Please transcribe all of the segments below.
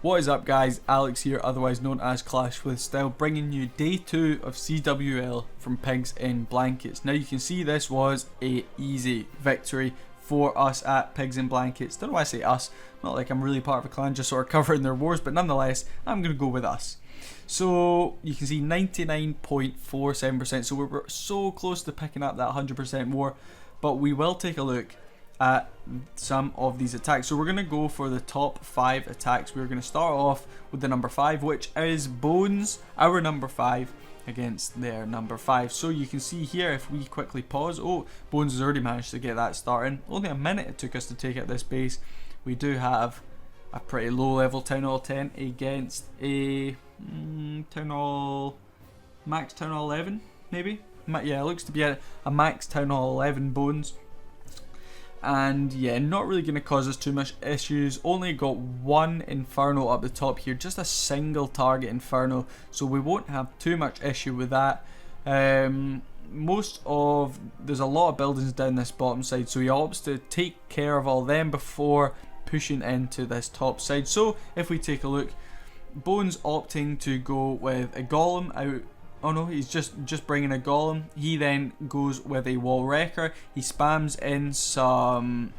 What is up guys, Alex here, otherwise known as Clash with Style, bringing you day 2 of CWL from Pigs in Blankets. Now you can see this was a easy victory for us at Pigs in Blankets. Don't know why I say us, not like I'm really part of a clan just sort of covering their wars, but nonetheless I'm going to go with us. So you can see 99.47%, so we're so close to picking up that 100% more, but we will take a look at some of these attacks. So we're going to go for the top 5 attacks. We're going to start off with the number 5, which is Bones, our number 5, against their number 5. So you can see here, if we quickly pause, oh, Bones has already managed to get that starting. Only a minute it took us to take out this base. We do have a pretty low level Town Hall 10 against a Town Hall, max Town Hall 11 maybe? Yeah, it looks to be a max Town Hall 11 Bones. And yeah, not really going to cause us too much issues. Only got one Inferno up the top here, just a single target Inferno, so we won't have too much issue with that. There's a lot of buildings down this bottom side, so he opts to take care of all them before pushing into this top side. So if we take a look, Bones opting to go with a Golem out. Oh no, he's just bringing a Golem. He then goes with a Wall Wrecker. He spams in some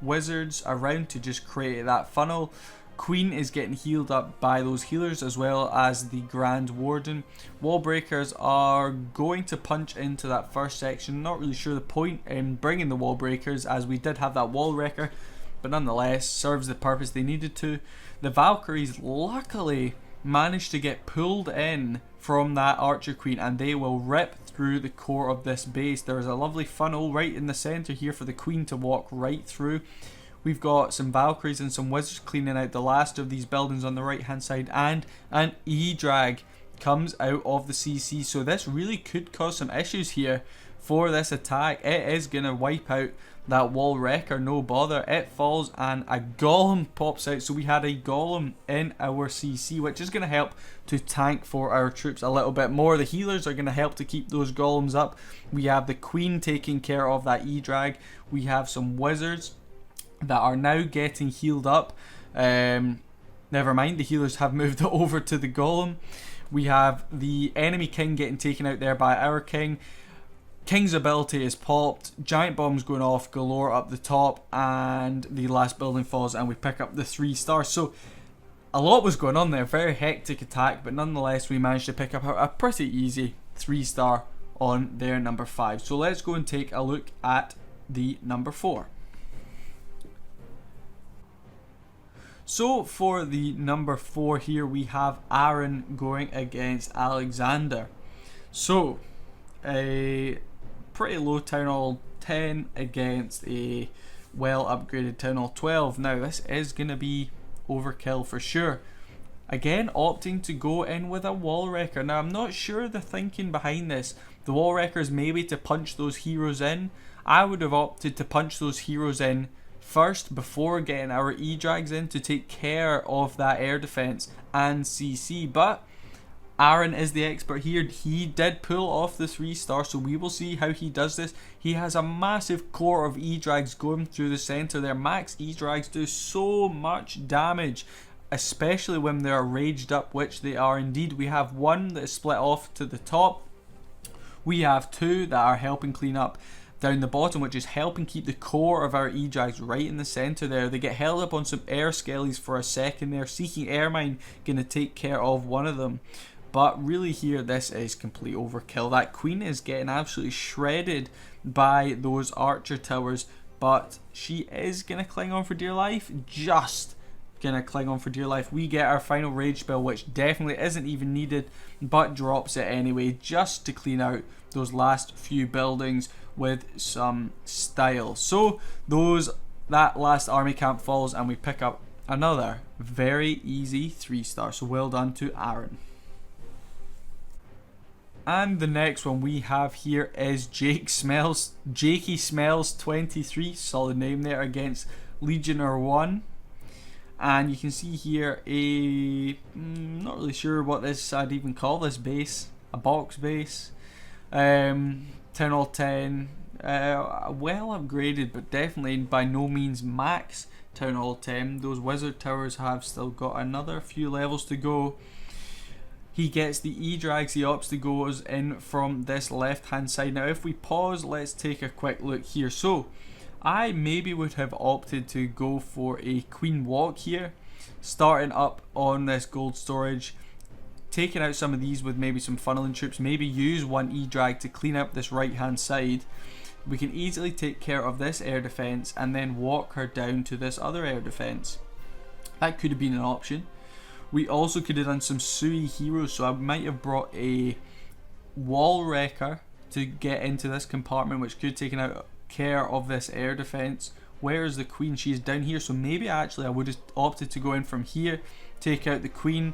wizards around to just create that funnel. Queen is getting healed up by those healers as well as the Grand Warden. Wall Breakers are going to punch into that first section. Not really sure the point in bringing the Wall Breakers, as we did have that Wall Wrecker, but nonetheless serves the purpose they needed to. The Valkyries luckily managed to get pulled in from that Archer Queen, and they will rip through the core of this base. There is a lovely funnel right in the center here for the Queen to walk right through. We've got some Valkyries and some Wizards cleaning out the last of these buildings on the right hand side, and an E-Drag comes out of the CC, so this really could cause some issues here for this attack. It is going to wipe out that Wall Wrecker, no bother. It falls and a Golem pops out, so we had a Golem in our CC, which is going to help to tank for our troops a little bit more. The healers are going to help to keep those Golems up. We have the Queen taking care of that E-Drag. We have some Wizards that are now getting healed up. Never mind, the healers have moved over to the Golem. We have the enemy King getting taken out there by our King. King's ability is popped, giant bombs going off galore up the top, and the last building falls and we pick up the 3 stars. So a lot was going on there, very hectic attack, but nonetheless we managed to pick up a pretty easy 3 star on their number 5. So let's go and take a look at the number 4. So for the number 4 here, we have Aaron going against Alexander. So a pretty low Town Hall 10 against a well upgraded Town Hall 12. Now this is going to be overkill for sure. Again, opting to go in with a Wall Wrecker. Now I'm not sure the thinking behind this. The Wall Wrecker is maybe to punch those heroes in. I would have opted to punch those heroes in first before getting our E-Drags in to take care of that air defense and CC, but Aaron is the expert here. He did pull off the 3 star, so we will see how he does this. He has a massive core of E-Drags going through the center there. Max E-Drags do so much damage, especially when they're raged up, which they are indeed. We have one that is split off to the top. We have 2 that are helping clean up down the bottom, which is helping keep the core of our E-Drags right in the center there. They get held up on some air skellies for a second there. Seeking Airmine going to take care of one of them. But really here, this is complete overkill. That Queen is getting absolutely shredded by those Archer towers, but she is going to cling on for dear life. Just going to cling on for dear life. We get our final rage spell, which definitely isn't even needed, but drops it anyway, just to clean out those last few buildings with some style. So that last army camp falls and we pick up another very easy 3 star. So well done to Aaron. And the next one we have here is Jakey Smells 23, solid name there, against Legionnaire 1. And you can see here not really sure what I'd even call this base, a box base. Town Hall 10, well upgraded, but definitely by no means max Town Hall 10. Those wizard towers have still got another few levels to go. He gets the E-Drags, he opts to go in from this left hand side. Now if we pause, let's take a quick look here. So I maybe would have opted to go for a Queen Walk here, starting up on this gold storage, taking out some of these with maybe some funneling troops, maybe use one E-Drag to clean up this right hand side. We can easily take care of this air defense and then walk her down to this other air defense. That could have been an option. We also could have done some Sui heroes, so I might have brought a wall wrecker to get into this compartment, which could have taken out care of this air defense. Where is the queen? She's down here, so maybe actually I would have opted to go in from here, take out the queen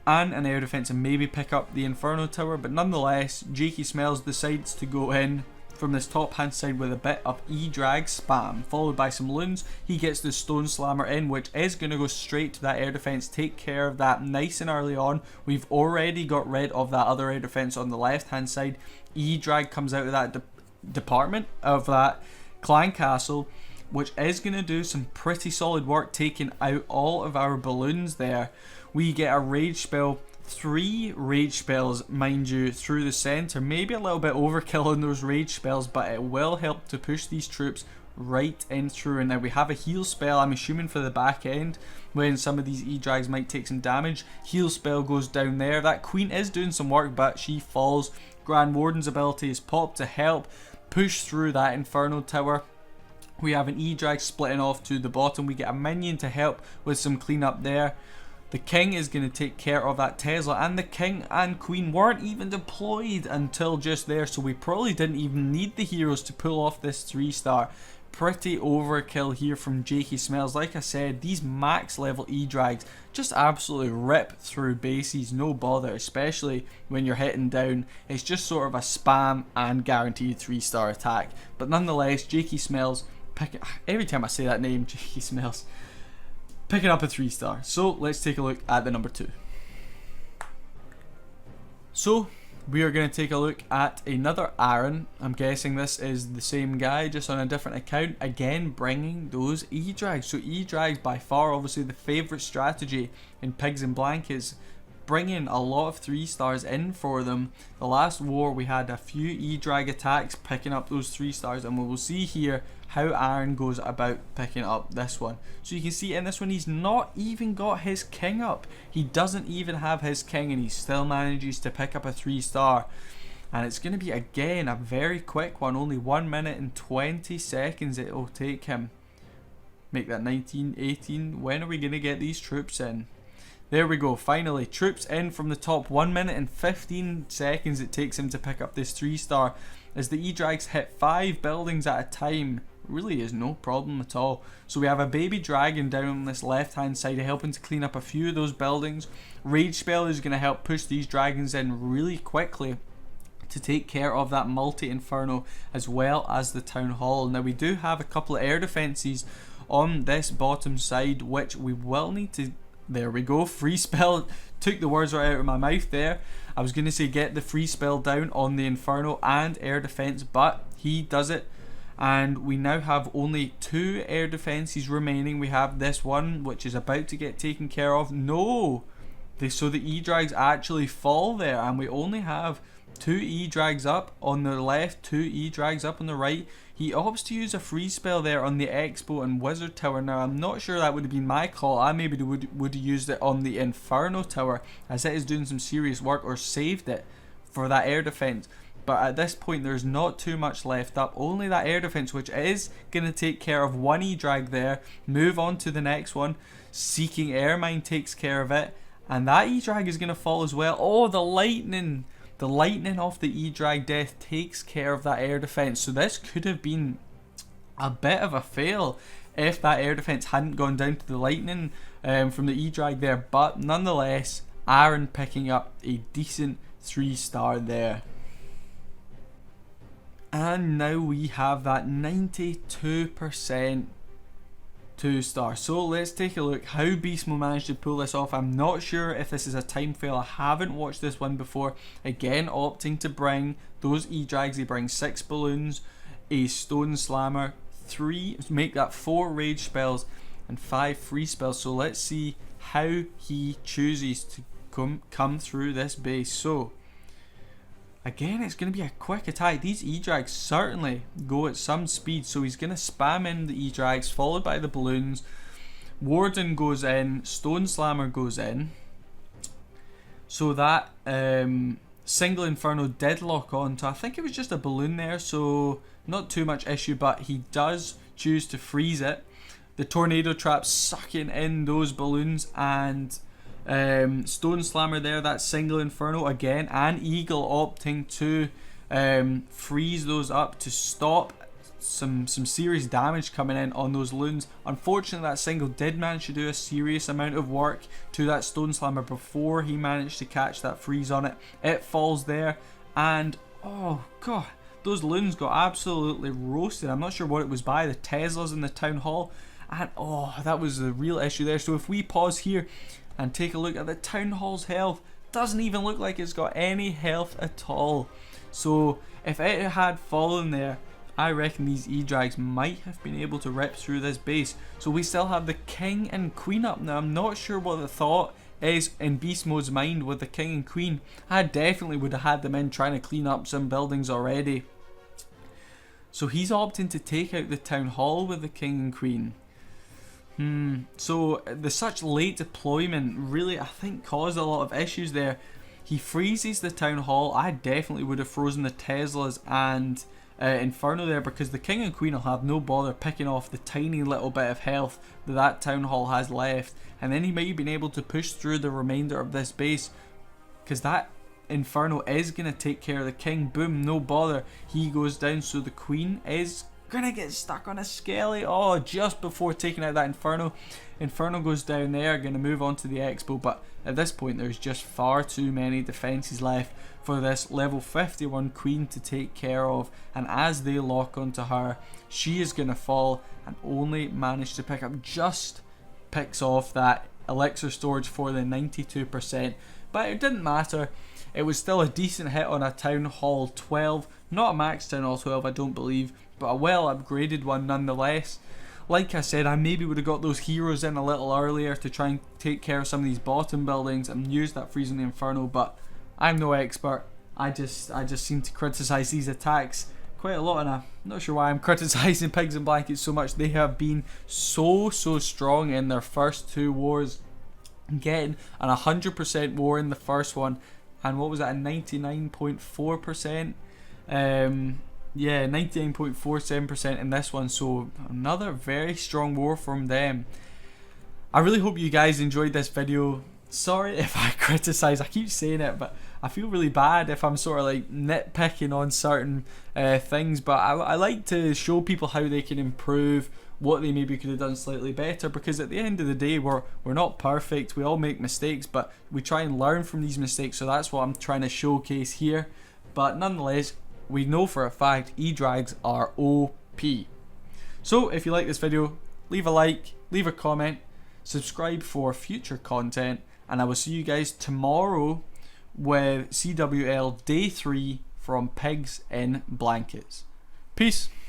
and an air defense and maybe pick up the Inferno Tower, but nonetheless Jakey Smells decides to go in from this top hand side with a bit of E-Drag spam, followed by some loons. He gets the Stone Slammer in, which is going to go straight to that air defense, take care of that nice and early on. We've already got rid of that other air defense on the left hand side. E-Drag comes out of that department of that clan castle, which is going to do some pretty solid work, taking out all of our balloons there. We get a rage spell, 3 rage spells, mind you, through the center. Maybe a little bit overkill on those rage spells, but it will help to push these troops right in through. And now we have a heal spell, I'm assuming for the back end, when some of these E-Drags might take some damage. Heal spell goes down there. That queen is doing some work, but she falls. Grand Warden's ability is popped to help push through that Inferno Tower. We have an E-Drag splitting off to the bottom. We get a minion to help with some cleanup there. The king is going to take care of that Tesla, and the king and queen weren't even deployed until just there, so we probably didn't even need the heroes to pull off this 3-star. Pretty overkill here from Jakey Smells. Like I said, these max level E-Drags just absolutely rip through bases, no bother, especially when you're hitting down. It's just sort of a spam and guaranteed 3-star attack. But nonetheless, Jakey Smells, every time I say that name, Jakey Smells, picking up a 3-star. So let's take a look at the number 2. So we are going to take a look at another Aaron. I'm guessing this is the same guy, just on a different account. Again, bringing those E-Drags. So E-Drags by far obviously the favourite strategy in Pigs in Blankets, bringing a lot of 3-stars in for them. The last war we had a few E-Drag attacks picking up those 3-stars, and we will see here how Aaron goes about picking up this one. So you can see in this one he's not even got his king up. He doesn't even have his king, and he still manages to pick up a 3-star. And it's going to be again a very quick one, only 1 minute and 20 seconds it will take him. Make that 19, 18. When are we going to get these troops in? There we go, finally, troops in from the top. 1 minute and 15 seconds it takes him to pick up this 3-star. As the E-Drags hit 5 buildings at a time, really is no problem at all. So we have a baby dragon down on this left hand side helping to clean up a few of those buildings. Rage spell is going to help push these dragons in really quickly to take care of that multi-inferno as well as the town hall. Now we do have a couple of air defenses on this bottom side, which we will need to... There we go, free spell, took the words right out of my mouth there. I was going to say get the free spell down on the Inferno and air defense, but he does it. And we now have only 2 air defenses remaining. We have this one, which is about to get taken care of. No! So the E-Drags actually fall there, and we only have 2 E-Drags up on the left, 2 E-Drags up on the right. He opts to use a free spell there on the Expo and Wizard Tower. Now, I'm not sure that would have been my call. I maybe would have used it on the Inferno Tower, as it is doing some serious work, or saved it for that air defense. But at this point, there's not too much left up. Only that air defense, which is going to take care of 1 E-Drag there. Move on to the next one. Seeking Airmine takes care of it. And that E-Drag is going to fall as well. Oh, the lightning! The lightning off the E-Drag death takes care of that air defense. So this could have been a bit of a fail if that air defense hadn't gone down to the lightning from the E-Drag there. But nonetheless, Aaron picking up a decent 3-star there. And now we have that 92% 2-star. So let's take a look how Beastmo managed to pull this off. I'm not sure if this is a time fail. I haven't watched this one before. Again, opting to bring those E-Drags. They bring 6 balloons. a Stone Slammer, make that 4 rage spells and 5 free spells. So let's see how he chooses to come through this base. So again, it's going to be a quick attack. These E-Drags certainly go at some speed, so he's going to spam in the E-Drags, followed by the balloons. Warden goes in, Stone Slammer goes in. So that single Inferno did lock on to, I think it was just a balloon there, so not too much issue, but he does choose to freeze it. The Tornado Trap sucking in those balloons, and Stone Slammer there, that single Inferno again, and Eagle opting to freeze those up to stop some serious damage coming in on those loons. Unfortunately, that single did manage to do a serious amount of work to that Stone Slammer before he managed to catch that freeze on it. It falls there, and oh god, those loons got absolutely roasted. I'm not sure what it was by, the Teslas in the Town Hall, and oh, that was the real issue there. So if we pause here and take a look at the Town Hall's health, doesn't even look like it's got any health at all. So if it had fallen there, I reckon these E-Drags might have been able to rip through this base. So we still have the King and Queen up now. I'm not sure what the thought is in Beast Mode's mind with the King and Queen. I definitely would have had them in trying to clean up some buildings already. So he's opting to take out the Town Hall with the King and Queen. So the such late deployment really, I think, caused a lot of issues there. He freezes the Town Hall. I definitely would have frozen the Teslas and Inferno there, because the King and Queen will have no bother picking off the tiny little bit of health that Town Hall has left, and then he might have been able to push through the remainder of this base, because that Inferno is going to take care of the King. Boom, no bother, he goes down. So the Queen is gonna get stuck on a Skelly. Oh, just before taking out that Inferno. Inferno goes down there, gonna move on to the Expo, but at this point there's just far too many defenses left for this level 51 Queen to take care of, and as they lock onto her, she is gonna fall and only manage to picks off that elixir storage for the 92%, but it didn't matter. It was still a decent hit on a Town Hall 12, not a max Town Hall 12 I don't believe, but a well upgraded one nonetheless. Like I said, I maybe would have got those heroes in a little earlier to try and take care of some of these bottom buildings and use that freeze on the Inferno, but I'm no expert. I just seem to criticise these attacks quite a lot, and I'm not sure why I'm criticising Pigs in Blankets so much. They have been so strong in their first 2 wars, getting an 100% war in the first one, and what was that, a 99.4%? Yeah, 99.47% in this one, so another very strong war from them. I really hope you guys enjoyed this video. Sorry if I criticise, I keep saying it, but I feel really bad if I'm sort of like nitpicking on certain things, but I like to show people how they can improve, what they maybe could have done slightly better, because at the end of the day we're not perfect, we all make mistakes, but we try and learn from these mistakes, so that's what I'm trying to showcase here. But nonetheless, we know for a fact E-Drags are OP. So if you like this video, leave a like, leave a comment, subscribe for future content, and I will see you guys tomorrow with CWL Day 3 from Pigs in Blankets. Peace.